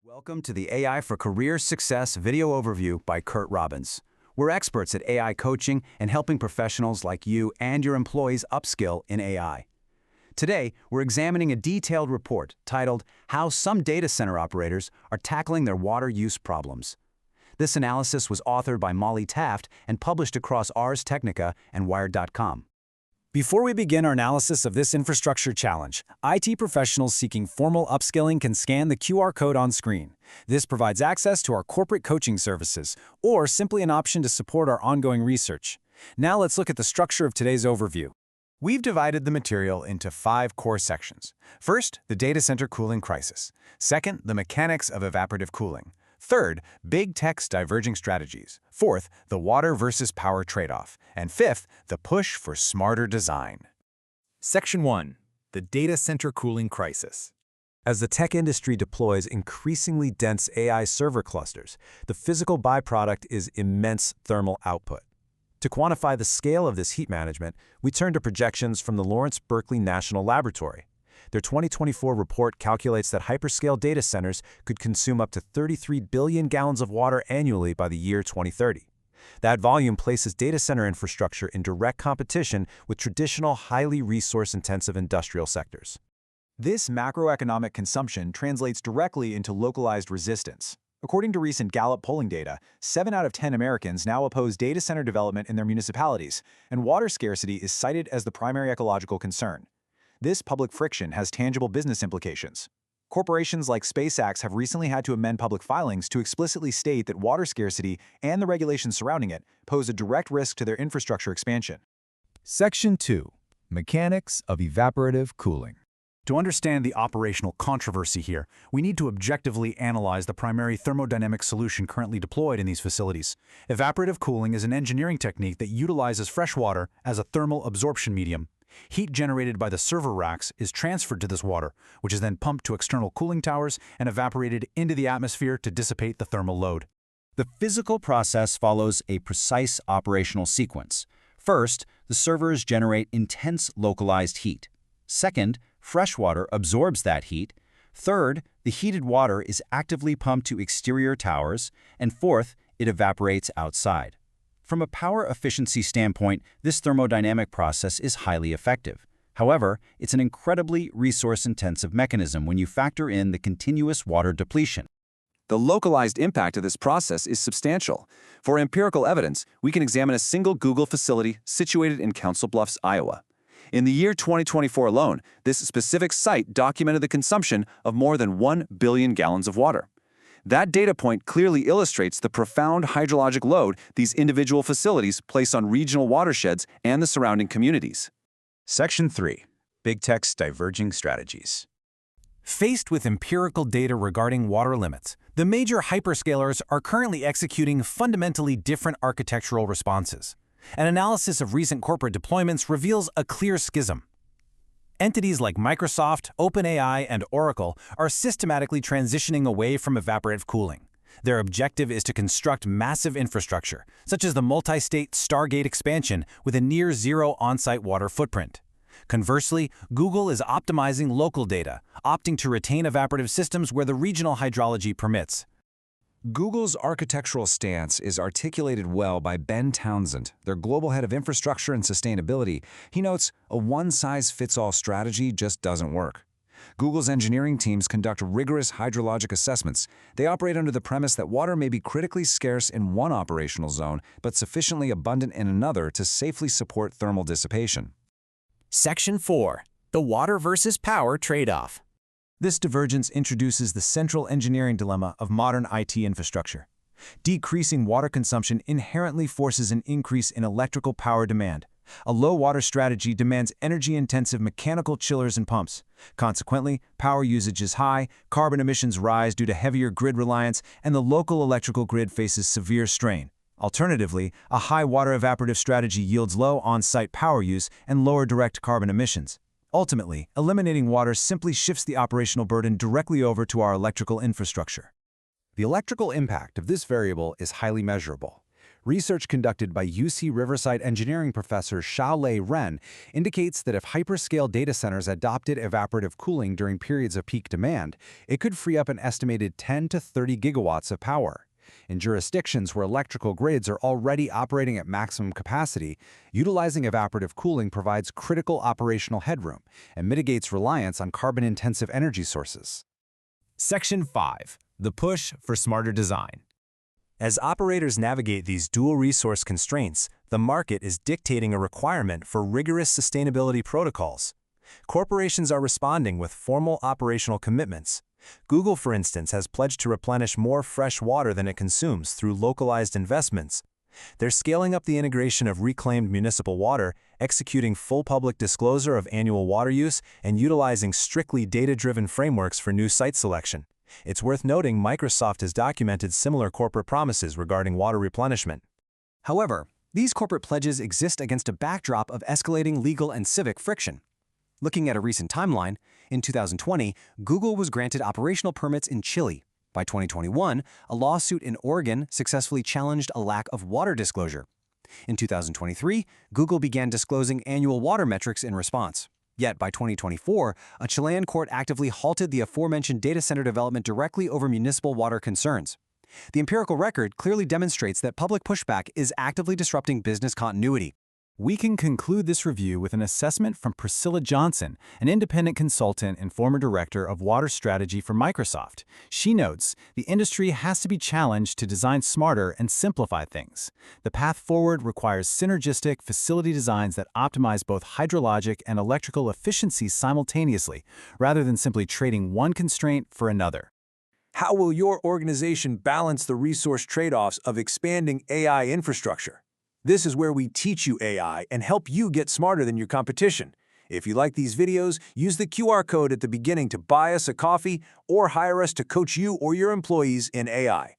Welcome to the AI for Career Success video overview by Curt Robbins. We're experts at AI coaching and helping professionals like you and your employees upskill in AI. Today, we're examining a detailed report titled How Some Data Center Operators Are Tackling Their Water Use Problems. This analysis was authored by Molly Taft and published across Ars Technica and Wired.com. Before we begin our analysis of this infrastructure challenge, IT professionals seeking formal upskilling can scan the QR code on screen. This provides access to our corporate coaching services, or simply an option to support our ongoing research. Now let's look at the structure of today's overview. We've divided the material into 5 core sections. First, the data center cooling crisis. Second, the mechanics of evaporative cooling. Third, big tech's diverging strategies. Fourth, the water versus power trade-off. And fifth, the push for smarter design. Section 1. The Data Center Cooling Crisis. As the tech industry deploys increasingly dense AI server clusters, the physical byproduct is immense thermal output. To quantify the scale of this heat management, we turn to projections from the Lawrence Berkeley National Laboratory. Their 2024 report calculates that hyperscale data centers could consume up to 33 billion gallons of water annually by the year 2030. That volume places data center infrastructure in direct competition with traditional, highly resource-intensive industrial sectors. This macroeconomic consumption translates directly into localized resistance. According to recent Gallup polling data, 7 out of 10 Americans now oppose data center development in their municipalities, and water scarcity is cited as the primary ecological concern. This public friction has tangible business implications. Corporations like SpaceX have recently had to amend public filings to explicitly state that water scarcity and the regulations surrounding it pose a direct risk to their infrastructure expansion. Section 2. Mechanics of evaporative cooling. To understand the operational controversy here, we need to objectively analyze the primary thermodynamic solution currently deployed in these facilities. Evaporative cooling is an engineering technique that utilizes fresh water as a thermal absorption medium. Heat generated by the server racks is transferred to this water, which is then pumped to external cooling towers and evaporated into the atmosphere to dissipate the thermal load. The physical process follows a precise operational sequence. First, the servers generate intense localized heat. Second, fresh water absorbs that heat. Third, the heated water is actively pumped to exterior towers. And fourth, it evaporates outside. From a power efficiency standpoint, this thermodynamic process is highly effective. However, it's an incredibly resource-intensive mechanism when you factor in the continuous water depletion. The localized impact of this process is substantial. For empirical evidence, we can examine a single Google facility situated in Council Bluffs, Iowa. In the year 2024 alone, this specific site documented the consumption of more than 1 billion gallons of water. That data point clearly illustrates the profound hydrologic load these individual facilities place on regional watersheds and the surrounding communities. Section 3. Big tech's diverging strategies. Faced with empirical data regarding water limits, the major hyperscalers are currently executing fundamentally different architectural responses. An analysis of recent corporate deployments reveals a clear schism. Entities like Microsoft, OpenAI, and Oracle are systematically transitioning away from evaporative cooling. Their objective is to construct massive infrastructure, such as the multi-state Stargate expansion with a near-zero on-site water footprint. Conversely, Google is optimizing local data, opting to retain evaporative systems where the regional hydrology permits. Google's architectural stance is articulated well by Ben Townsend, their global head of infrastructure and sustainability. He notes, a one-size-fits-all strategy just doesn't work. Google's engineering teams conduct rigorous hydrologic assessments. They operate under the premise that water may be critically scarce in one operational zone, but sufficiently abundant in another to safely support thermal dissipation. Section 4. The water versus power trade-off. This divergence introduces the central engineering dilemma of modern IT infrastructure. Decreasing water consumption inherently forces an increase in electrical power demand. A low-water strategy demands energy-intensive mechanical chillers and pumps. Consequently, power usage is high, carbon emissions rise due to heavier grid reliance, and the local electrical grid faces severe strain. Alternatively, a high-water evaporative strategy yields low on-site power use and lower direct carbon emissions. Ultimately, eliminating water simply shifts the operational burden directly over to our electrical infrastructure. The electrical impact of this variable is highly measurable. Research conducted by UC Riverside engineering professor Xiaolei Ren indicates that if hyperscale data centers adopted evaporative cooling during periods of peak demand, it could free up an estimated 10 to 30 gigawatts of power. In jurisdictions where electrical grids are already operating at maximum capacity, utilizing evaporative cooling provides critical operational headroom and mitigates reliance on carbon-intensive energy sources. Section 5. The push for smarter design. As operators navigate these dual resource constraints, the market is dictating a requirement for rigorous sustainability protocols. Corporations are responding with formal operational commitments. Google, for instance, has pledged to replenish more fresh water than it consumes through localized investments. They're scaling up the integration of reclaimed municipal water, executing full public disclosure of annual water use, and utilizing strictly data-driven frameworks for new site selection. It's worth noting Microsoft has documented similar corporate promises regarding water replenishment. However, these corporate pledges exist against a backdrop of escalating legal and civic friction. Looking at a recent timeline, in 2020, Google was granted operational permits in Chile. By 2021, a lawsuit in Oregon successfully challenged a lack of water disclosure. In 2023, Google began disclosing annual water metrics in response. Yet by 2024, a Chilean court actively halted the aforementioned data center development directly over municipal water concerns. The empirical record clearly demonstrates that public pushback is actively disrupting business continuity. We can conclude this review with an assessment from Priscilla Johnson, an independent consultant and former director of water strategy for Microsoft. She notes, the industry has to be challenged to design smarter and simplify things. The path forward requires synergistic facility designs that optimize both hydrologic and electrical efficiency simultaneously, rather than simply trading one constraint for another. How will your organization balance the resource trade-offs of expanding AI infrastructure? This is where we teach you AI and help you get smarter than your competition. If you like these videos, use the QR code at the beginning to buy us a coffee or hire us to coach you or your employees in AI.